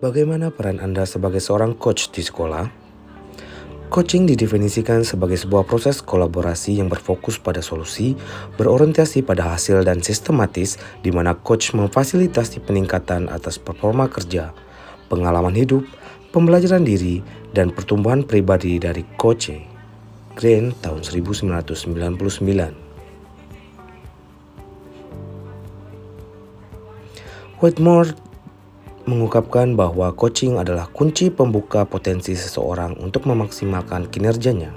Bagaimana peran Anda sebagai seorang coach di sekolah? Coaching didefinisikan sebagai sebuah proses kolaborasi yang berfokus pada solusi, berorientasi pada hasil dan sistematis, di mana coach memfasilitasi peningkatan atas performa kerja, pengalaman hidup, pembelajaran diri, dan pertumbuhan pribadi dari coach. Grant tahun 1999. Whitmore mengungkapkan bahwa coaching adalah kunci pembuka potensi seseorang untuk memaksimalkan kinerjanya.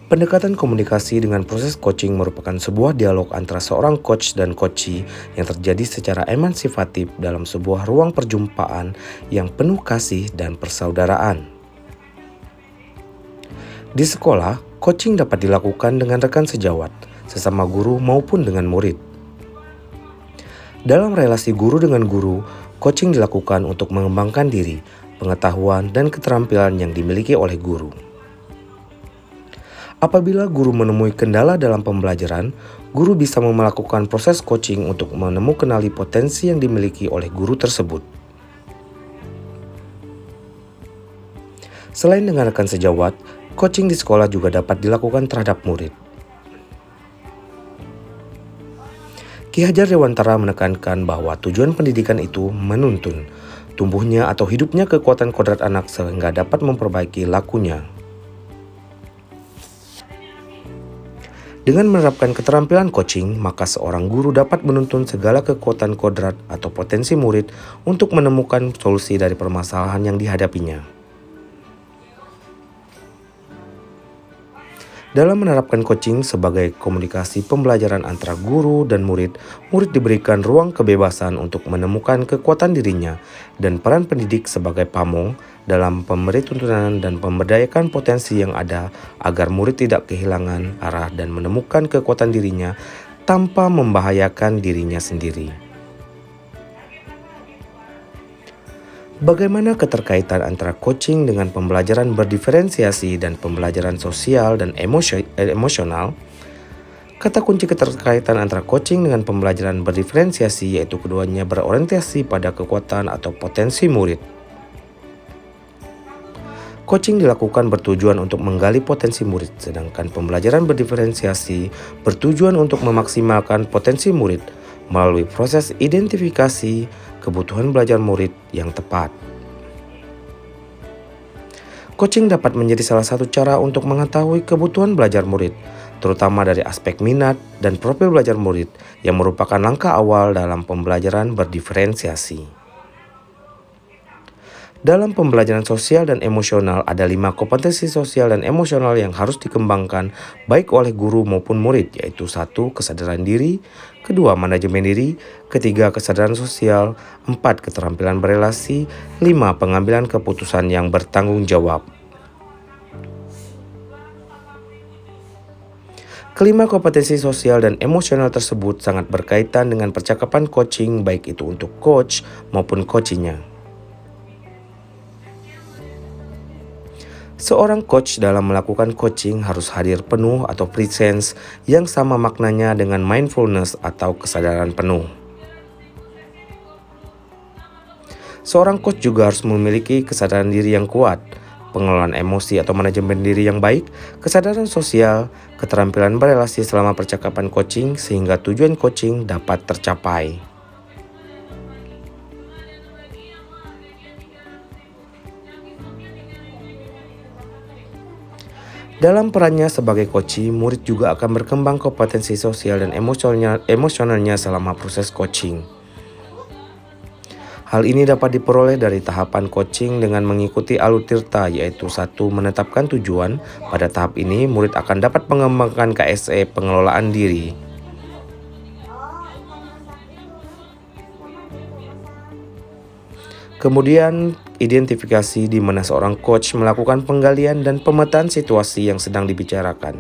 Pendekatan komunikasi dengan proses coaching merupakan sebuah dialog antara seorang coach dan coachee yang terjadi secara emansipatif dalam sebuah ruang perjumpaan yang penuh kasih dan persaudaraan. Di sekolah, coaching dapat dilakukan dengan rekan sejawat, sesama guru maupun dengan murid. Dalam relasi guru dengan guru, coaching dilakukan untuk mengembangkan diri, pengetahuan, dan keterampilan yang dimiliki oleh guru. Apabila guru menemui kendala dalam pembelajaran, guru bisa melakukan proses coaching untuk menemukan potensi yang dimiliki oleh guru tersebut. Selain dengan rekan sejawat, coaching di sekolah juga dapat dilakukan terhadap murid. Ki Hajar Dewantara menekankan bahwa tujuan pendidikan itu menuntun tumbuhnya atau hidupnya kekuatan kodrat anak sehingga dapat memperbaiki lakunya. Dengan menerapkan keterampilan coaching, maka seorang guru dapat menuntun segala kekuatan kodrat atau potensi murid untuk menemukan solusi dari permasalahan yang dihadapinya. Dalam menerapkan coaching sebagai komunikasi pembelajaran antara guru dan murid, murid diberikan ruang kebebasan untuk menemukan kekuatan dirinya dan peran pendidik sebagai pamong dalam pemberi tuntunan dan memberdayakan potensi yang ada agar murid tidak kehilangan arah dan menemukan kekuatan dirinya tanpa membahayakan dirinya sendiri. Bagaimana keterkaitan antara coaching dengan pembelajaran berdiferensiasi dan pembelajaran sosial dan emosional? Kata kunci keterkaitan antara coaching dengan pembelajaran berdiferensiasi yaitu keduanya berorientasi pada kekuatan atau potensi murid. Coaching dilakukan bertujuan untuk menggali potensi murid, sedangkan pembelajaran berdiferensiasi bertujuan untuk memaksimalkan potensi murid melalui proses identifikasi kebutuhan belajar murid yang tepat. Coaching dapat menjadi salah satu cara untuk mengetahui kebutuhan belajar murid, terutama dari aspek minat dan profil belajar murid yang merupakan langkah awal dalam pembelajaran berdiferensiasi. Dalam pembelajaran sosial dan emosional ada 5 kompetensi sosial dan emosional yang harus dikembangkan baik oleh guru maupun murid, yaitu 1. Kesadaran diri, 2. Manajemen diri, 3. Kesadaran sosial, 4. Keterampilan berelasi, 5. Pengambilan keputusan yang bertanggung jawab. Kelima kompetensi sosial dan emosional tersebut sangat berkaitan dengan percakapan coaching baik itu untuk coach maupun coachee-nya. Seorang coach dalam melakukan coaching harus hadir penuh atau presence yang sama maknanya dengan mindfulness atau kesadaran penuh. Seorang coach juga harus memiliki kesadaran diri yang kuat, pengelolaan emosi atau manajemen diri yang baik, kesadaran sosial, keterampilan berelasi selama percakapan coaching sehingga tujuan coaching dapat tercapai. Dalam perannya sebagai coachee, murid juga akan berkembang kompetensi sosial dan emosionalnya selama proses coaching. Hal ini dapat diperoleh dari tahapan coaching dengan mengikuti Alutirta, yaitu 1. Menetapkan tujuan. Pada tahap ini, murid akan dapat mengembangkan KSE pengelolaan diri. Kemudian, identifikasi di mana seorang coach melakukan penggalian dan pemetaan situasi yang sedang dibicarakan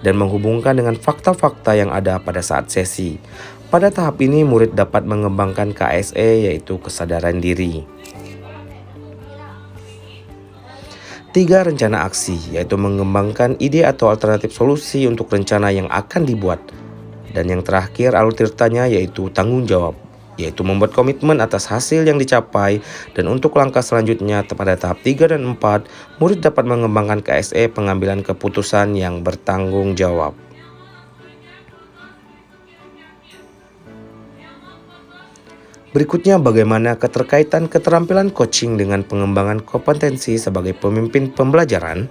dan menghubungkan dengan fakta-fakta yang ada pada saat sesi. Pada tahap ini, murid dapat mengembangkan KSE yaitu kesadaran diri. 3. Rencana aksi, yaitu mengembangkan ide atau alternatif solusi untuk rencana yang akan dibuat. Dan yang terakhir, Alutirtanya yaitu tanggung jawab. yaitu membuat komitmen atas hasil yang dicapai, dan untuk langkah selanjutnya pada tahap 3 dan 4, murid dapat mengembangkan KSE pengambilan keputusan yang bertanggung jawab. Berikutnya bagaimana keterkaitan keterampilan coaching dengan pengembangan kompetensi sebagai pemimpin pembelajaran.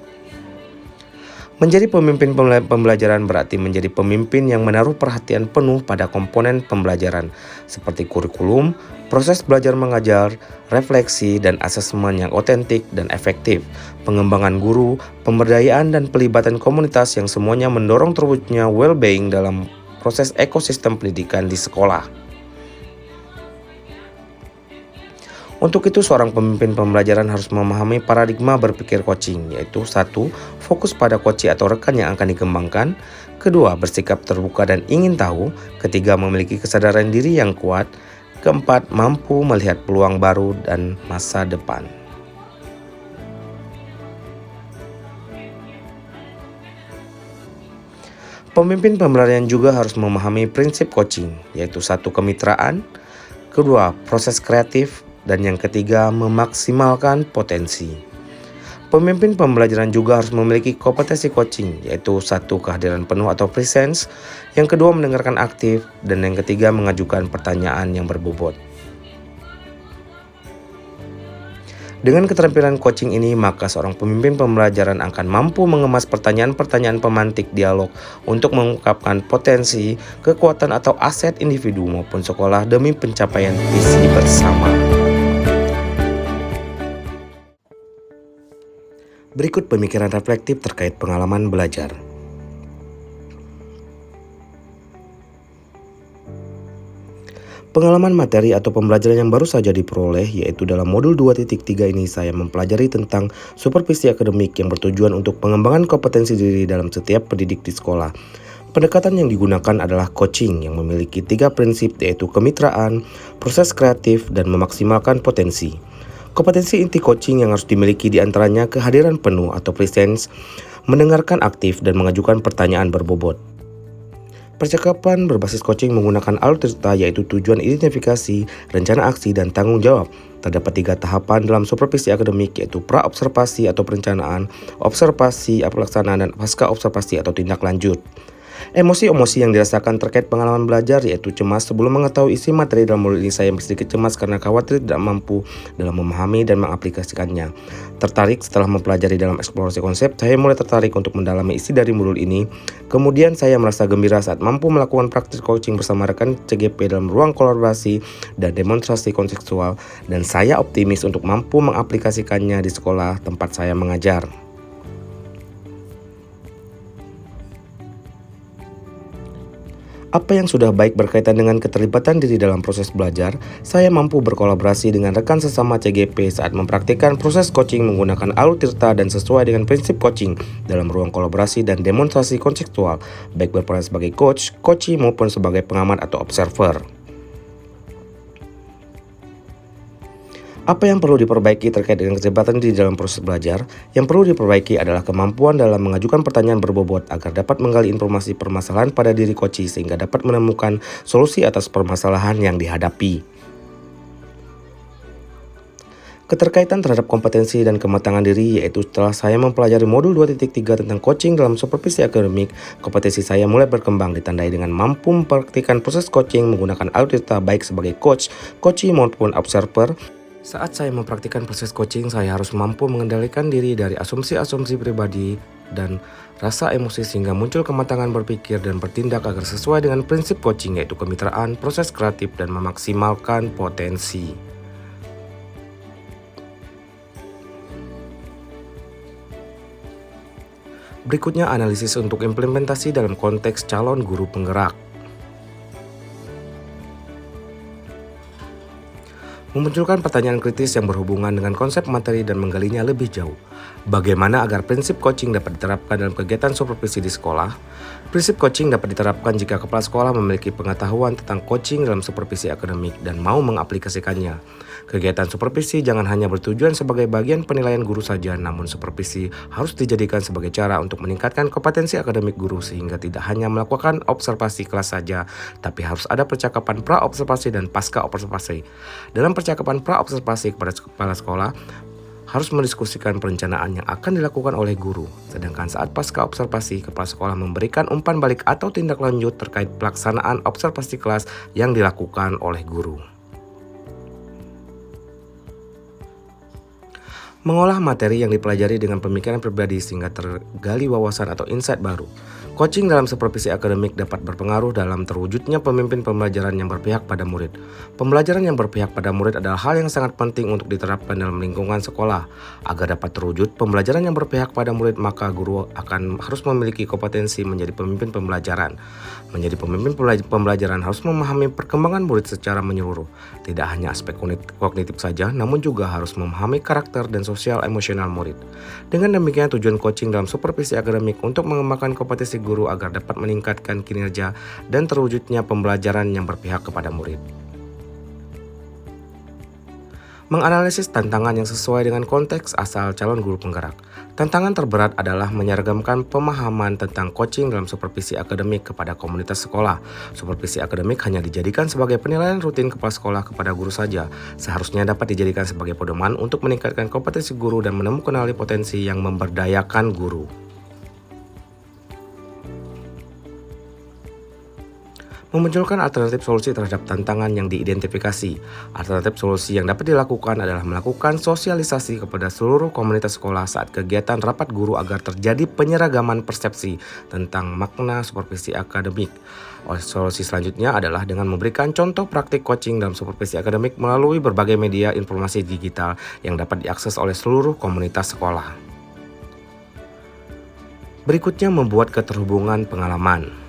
Menjadi pemimpin pembelajaran berarti menjadi pemimpin yang menaruh perhatian penuh pada komponen pembelajaran seperti kurikulum, proses belajar mengajar, refleksi, dan asesmen yang otentik dan efektif, pengembangan guru, pemberdayaan dan pelibatan komunitas yang semuanya mendorong terwujudnya well-being dalam proses ekosistem pendidikan di sekolah. Untuk itu, seorang pemimpin pembelajaran harus memahami paradigma berpikir coaching, yaitu 1. Fokus pada coach atau rekan yang akan dikembangkan. 2. Bersikap terbuka dan ingin tahu. 3. Memiliki kesadaran diri yang kuat. 4. Mampu melihat peluang baru dan masa depan. Pemimpin pembelajaran juga harus memahami prinsip coaching, yaitu 1. Kemitraan. 2. Proses kreatif. Dan yang 3, memaksimalkan potensi. Pemimpin pembelajaran juga harus memiliki kompetensi coaching, yaitu 1. Kehadiran penuh atau presence, yang 2. Mendengarkan aktif, dan yang 3. Mengajukan pertanyaan yang berbobot. Dengan keterampilan coaching ini, maka seorang pemimpin pembelajaran akan mampu mengemas pertanyaan-pertanyaan pemantik dialog untuk mengungkapkan potensi, kekuatan atau aset individu maupun sekolah demi pencapaian visi bersama. Berikut pemikiran reflektif terkait pengalaman belajar. Pengalaman materi atau pembelajaran yang baru saja diperoleh, yaitu dalam modul 2.3 ini saya mempelajari tentang supervisi akademik yang bertujuan untuk pengembangan kompetensi diri dalam setiap pendidik di sekolah. Pendekatan yang digunakan adalah coaching yang memiliki 3 prinsip, yaitu kemitraan, proses kreatif, dan memaksimalkan potensi. Kompetensi inti coaching yang harus dimiliki diantaranya kehadiran penuh atau presence, mendengarkan aktif, dan mengajukan pertanyaan berbobot. Percakapan berbasis coaching menggunakan alur cerita, yaitu tujuan, identifikasi, rencana aksi, dan tanggung jawab. Terdapat 3 tahapan dalam supervisi akademik, yaitu pra-observasi atau perencanaan, observasi, pelaksanaan, dan pasca observasi atau tindak lanjut. Emosi-emosi yang dirasakan terkait pengalaman belajar yaitu cemas. Sebelum mengetahui isi materi dalam modul ini, saya sedikit cemas karena khawatir tidak mampu dalam memahami dan mengaplikasikannya. Tertarik setelah mempelajari dalam eksplorasi konsep, saya mulai tertarik untuk mendalami isi dari modul ini. Kemudian saya merasa gembira saat mampu melakukan praktik coaching bersama rekan CGP dalam ruang kolaborasi dan demonstrasi konseptual, dan saya optimis untuk mampu mengaplikasikannya di sekolah tempat saya mengajar. Apa yang sudah baik berkaitan dengan keterlibatan diri dalam proses belajar, saya mampu berkolaborasi dengan rekan sesama CGP saat mempraktikkan proses coaching menggunakan alur cerita dan sesuai dengan prinsip coaching dalam ruang kolaborasi dan demonstrasi konseptual, baik berperan sebagai coach, coachee maupun sebagai pengamat atau observer. Apa yang perlu diperbaiki terkait dengan keterlibatan di dalam proses belajar? Yang perlu diperbaiki adalah kemampuan dalam mengajukan pertanyaan berbobot agar dapat menggali informasi permasalahan pada diri coachee sehingga dapat menemukan solusi atas permasalahan yang dihadapi. Keterkaitan terhadap kompetensi dan kematangan diri, yaitu setelah saya mempelajari modul 2.3 tentang coaching dalam supervisi akademik, kompetensi saya mulai berkembang ditandai dengan mampu mempraktikkan proses coaching menggunakan alur cerita baik sebagai coach, coachee maupun observer. Saat saya mempraktikkan proses coaching, saya harus mampu mengendalikan diri dari asumsi-asumsi pribadi dan rasa emosi sehingga muncul kematangan berpikir dan bertindak agar sesuai dengan prinsip coaching, yaitu kemitraan, proses kreatif, dan memaksimalkan potensi. Berikutnya analisis untuk implementasi dalam konteks calon guru penggerak. Memunculkan pertanyaan kritis yang berhubungan dengan konsep materi dan menggalinya lebih jauh. Bagaimana agar prinsip coaching dapat diterapkan dalam kegiatan supervisi di sekolah? Prinsip coaching dapat diterapkan jika kepala sekolah memiliki pengetahuan tentang coaching dalam supervisi akademik dan mau mengaplikasikannya. Kegiatan supervisi jangan hanya bertujuan sebagai bagian penilaian guru saja, namun supervisi harus dijadikan sebagai cara untuk meningkatkan kompetensi akademik guru sehingga tidak hanya melakukan observasi kelas saja, tapi harus ada percakapan pra-observasi dan pasca-observasi. Dalam percakapan pra-observasi kepada kepala sekolah, harus mendiskusikan perencanaan yang akan dilakukan oleh guru. Sedangkan saat pasca observasi, kepala sekolah memberikan umpan balik atau tindak lanjut terkait pelaksanaan observasi kelas yang dilakukan oleh guru. Mengolah materi yang dipelajari dengan pemikiran pribadi sehingga tergali wawasan atau insight baru. Coaching dalam supervisi akademik dapat berpengaruh dalam terwujudnya pemimpin pembelajaran yang berpihak pada murid. Pembelajaran yang berpihak pada murid adalah hal yang sangat penting untuk diterapkan dalam lingkungan sekolah. Agar dapat terwujud pembelajaran yang berpihak pada murid, maka guru harus memiliki kompetensi menjadi pemimpin pembelajaran. Menjadi pemimpin pembelajaran harus memahami perkembangan murid secara menyeluruh. Tidak hanya aspek kognitif saja, namun juga harus memahami karakter dan sosial emosional murid. Dengan demikian, tujuan coaching dalam supervisi akademik untuk mengembangkan kompetensi guru agar dapat meningkatkan kinerja dan terwujudnya pembelajaran yang berpihak kepada murid. Menganalisis tantangan yang sesuai dengan konteks asal calon guru penggerak. Tantangan terberat adalah menyeragamkan pemahaman tentang coaching dalam supervisi akademik kepada komunitas sekolah. Supervisi akademik hanya dijadikan sebagai penilaian rutin kepala sekolah kepada guru saja. Seharusnya dapat dijadikan sebagai pedoman untuk meningkatkan kompetensi guru dan menemukan potensi yang memberdayakan guru. Memunculkan alternatif solusi terhadap tantangan yang diidentifikasi. Alternatif solusi yang dapat dilakukan adalah melakukan sosialisasi kepada seluruh komunitas sekolah saat kegiatan rapat guru agar terjadi penyeragaman persepsi tentang makna supervisi akademik. Solusi selanjutnya adalah dengan memberikan contoh praktik coaching dalam supervisi akademik melalui berbagai media informasi digital yang dapat diakses oleh seluruh komunitas sekolah. Berikutnya, membuat keterhubungan pengalaman.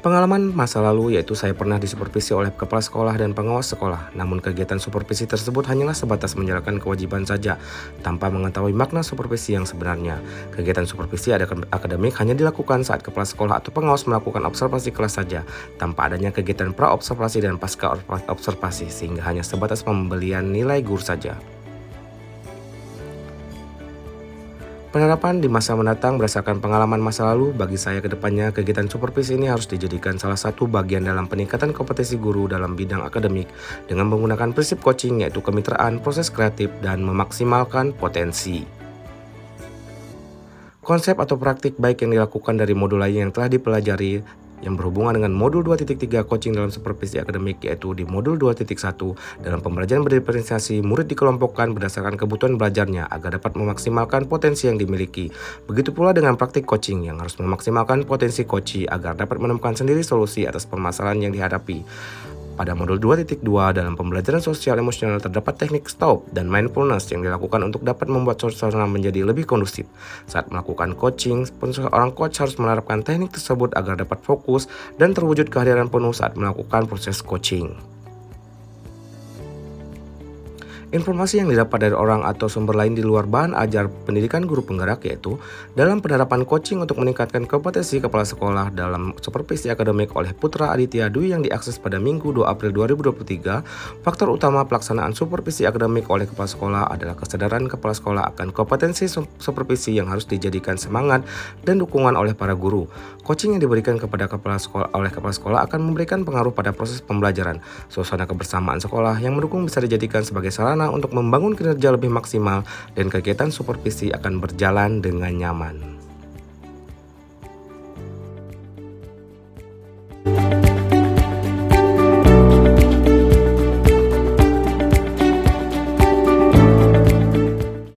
Pengalaman masa lalu yaitu saya pernah disupervisi oleh kepala sekolah dan pengawas sekolah. Namun kegiatan supervisi tersebut hanyalah sebatas menjalankan kewajiban saja tanpa mengetahui makna supervisi yang sebenarnya. Kegiatan supervisi akademik hanya dilakukan saat kepala sekolah atau pengawas melakukan observasi kelas saja tanpa adanya kegiatan pra-observasi dan pasca-observasi sehingga hanya sebatas pembelian nilai guru saja. Penerapan di masa mendatang berdasarkan pengalaman masa lalu, bagi saya ke depannya kegiatan supervisi ini harus dijadikan salah satu bagian dalam peningkatan kompetensi guru dalam bidang akademik dengan menggunakan prinsip coaching yaitu kemitraan, proses kreatif, dan memaksimalkan potensi. Konsep atau praktik baik yang dilakukan dari modul lain yang telah dipelajari yang berhubungan dengan modul 2.3 coaching dalam supervisi akademik yaitu di modul 2.1 dalam pembelajaran berdiferensiasi, murid dikelompokkan berdasarkan kebutuhan belajarnya agar dapat memaksimalkan potensi yang dimiliki. Begitu pula dengan praktik coaching yang harus memaksimalkan potensi coachee agar dapat menemukan sendiri solusi atas permasalahan yang dihadapi. Pada modul 2.2 dalam pembelajaran sosial emosional terdapat teknik stop dan mindfulness yang dilakukan untuk dapat membuat suasana menjadi lebih kondusif. Saat melakukan coaching, seorang coach harus menerapkan teknik tersebut agar dapat fokus dan terwujud kehadiran penuh saat melakukan proses coaching. Informasi yang didapat dari orang atau sumber lain di luar bahan ajar pendidikan guru penggerak yaitu dalam penerapan coaching untuk meningkatkan kompetensi kepala sekolah dalam supervisi akademik oleh Putra Aditya Dwi yang diakses pada Minggu 2 April 2023, faktor utama pelaksanaan supervisi akademik oleh kepala sekolah adalah kesadaran kepala sekolah akan kompetensi supervisi yang harus dijadikan semangat dan dukungan oleh para guru. Coaching yang diberikan kepada kepala sekolah akan memberikan pengaruh pada proses pembelajaran. Suasana kebersamaan sekolah yang mendukung bisa dijadikan sebagai sarana untuk membangun kinerja lebih maksimal dan kegiatan supervisi akan berjalan dengan nyaman.